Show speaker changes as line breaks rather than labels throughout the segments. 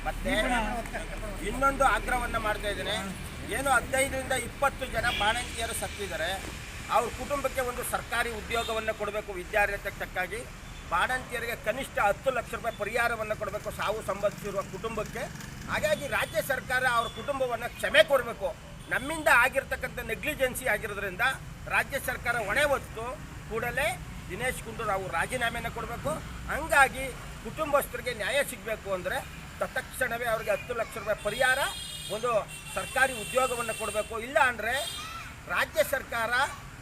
ಮತ್ತೆ ಇನ್ನೊಂದು ಆಗ್ರಹವನ್ನು ಮಾಡ್ತಾ ಇದ್ದೇನೆ. ಏನು 15ರಿಂದ 20 ಜನ ಬಾಣಂತಿಯರು ಸತ್ತಿದ್ದಾರೆ. ಅವ್ರ ಕುಟುಂಬಕ್ಕೆ ಒಂದು ಸರ್ಕಾರಿ ಉದ್ಯೋಗವನ್ನು ಕೊಡಬೇಕು. ವಿದ್ಯಾರ್ಥಿಯಕ್ಕಾಗಿ ಬಾಣಂತಿಯರಿಗೆ ಕನಿಷ್ಠ 10 ಲಕ್ಷ ರೂಪಾಯಿ ಪರಿಹಾರವನ್ನು ಕೊಡಬೇಕು ಸಾವು ಸಂಭವಿಸಿರುವ ಕುಟುಂಬಕ್ಕೆ. ಹಾಗಾಗಿ ರಾಜ್ಯ ಸರ್ಕಾರ ಅವ್ರ ಕುಟುಂಬವನ್ನು ಕ್ಷಮೆ ಕೊಡಬೇಕು. ನಮ್ಮಿಂದ ಆಗಿರ್ತಕ್ಕಂಥ ನೆಗ್ಲಿಜೆನ್ಸಿ ಆಗಿರೋದ್ರಿಂದ ರಾಜ್ಯ ಸರ್ಕಾರ ಹೊಣೆ ಹೊತ್ತು ಕೂಡಲೇ ದಿನೇಶ್ ಗುಂಡೂರಾವ್ ರಾಜೀನಾಮೆಯನ್ನು ಕೊಡಬೇಕು. ಹಂಗಾಗಿ ಕುಟುಂಬಸ್ಥರಿಗೆ ನ್ಯಾಯ ಸಿಗಬೇಕು ಅಂದರೆ ತತ್ಕ್ಷಣವೇ ಅವರಿಗೆ 10 ಲಕ್ಷ ರೂಪಾಯಿ ಪರಿಹಾರ, ಒಂದು ಸರ್ಕಾರಿ ಉದ್ಯೋಗವನ್ನು ಕೊಡಬೇಕು. ಇಲ್ಲ ಅಂದರೆ ರಾಜ್ಯ ಸರ್ಕಾರ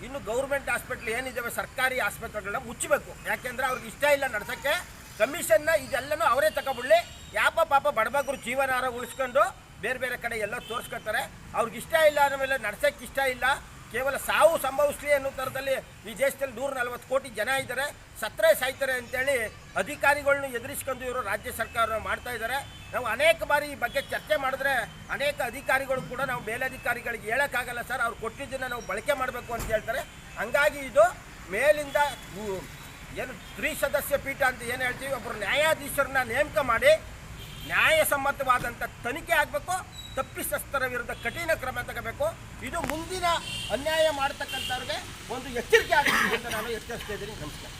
ಇನ್ನು ಗೌರ್ಮೆಂಟ್ ಹಾಸ್ಪಿಟ್ಲ್ ಏನಿದ್ದಾವೆ ಸರ್ಕಾರಿ ಆಸ್ಪತ್ರೆಗಳನ್ನ ಮುಚ್ಚಬೇಕು. ಯಾಕೆಂದರೆ ಅವ್ರಿಗೆ ಇಷ್ಟ ಇಲ್ಲ ನಡೆಸೋಕ್ಕೆ. ಕಮಿಷನ್ನ ಇದೆಲ್ಲನೂ ಅವರೇ ತಗೊಬಿಡಲಿ. ಪಾಪ ಬಡಬಗ್ರು ಜೀವನಾರ ಉಳಿಸ್ಕೊಂಡು ಬೇರೆ ಬೇರೆ ಕಡೆ ಎಲ್ಲ ತೋರಿಸ್ಕೊತಾರೆ. ಅವ್ರಿಗೆ ಇಷ್ಟ ಇಲ್ಲ ಆಮೇಲೆ ನಡ್ಸೋಕ್ಕೆ ಇಷ್ಟ ಇಲ್ಲ, ಕೇವಲ ಸಾವು ಸಂಭವಿಸಲಿ ಅನ್ನೋ ಥರದಲ್ಲಿ ಈ ದೇಶದಲ್ಲಿ 140 ಕೋಟಿ ಜನ ಇದ್ದಾರೆ, ಸತ್ತರೆ ಸಾಯ್ತಾರೆ ಅಂತೇಳಿ ಅಧಿಕಾರಿಗಳನ್ನ ಎದುರಿಸ್ಕೊಂಡು ಇವರು ರಾಜ್ಯ ಸರ್ಕಾರ ಮಾಡ್ತಾ ಇದ್ದಾರೆ. ನಾವು ಅನೇಕ ಬಾರಿ ಈ ಬಗ್ಗೆ ಚರ್ಚೆ ಮಾಡಿದ್ರೆ ಅನೇಕ ಅಧಿಕಾರಿಗಳು ಕೂಡ ನಾವು ಮೇಲಧಿಕಾರಿಗಳಿಗೆ ಹೇಳೋಕ್ಕಾಗಲ್ಲ ಸರ್, ಅವ್ರು ಕೊಟ್ಟಿದ್ದನ್ನು ನಾವು ಬಳಕೆ ಮಾಡಬೇಕು ಅಂತ ಹೇಳ್ತಾರೆ. ಹಂಗಾಗಿ ಇದು ಮೇಲಿಂದ ಏನು ತ್ರಿಸದಸ್ಯ ಪೀಠ ಅಂತ ಏನು ಹೇಳ್ತೀವಿ, ಒಬ್ಬರು ನ್ಯಾಯಾಧೀಶರನ್ನ ನೇಮಕ ಮಾಡಿ ನ್ಯಾಯಸಮ್ಮತವಾದಂಥ ತನಿಖೆ ಆಗಬೇಕು. ತಪ್ಪಿತಸ್ಥರ ವಿರುದ್ಧ ಕಠಿಣ ಕ್ರಮ ತಗೋಬೇಕು. ಇದು ಮುಂದಿನ ಅನ್ಯಾಯ ಮಾಡ್ತಕ್ಕಂಥವ್ರಿಗೆ ಒಂದು ಎಚ್ಚರಿಕೆ ಆಗಬೇಕು ಅಂತ ನಾನು ಎಚ್ಚರಿಸ್ತಾ ಇದ್ದೀನಿ. ನಮಸ್ಕಾರ.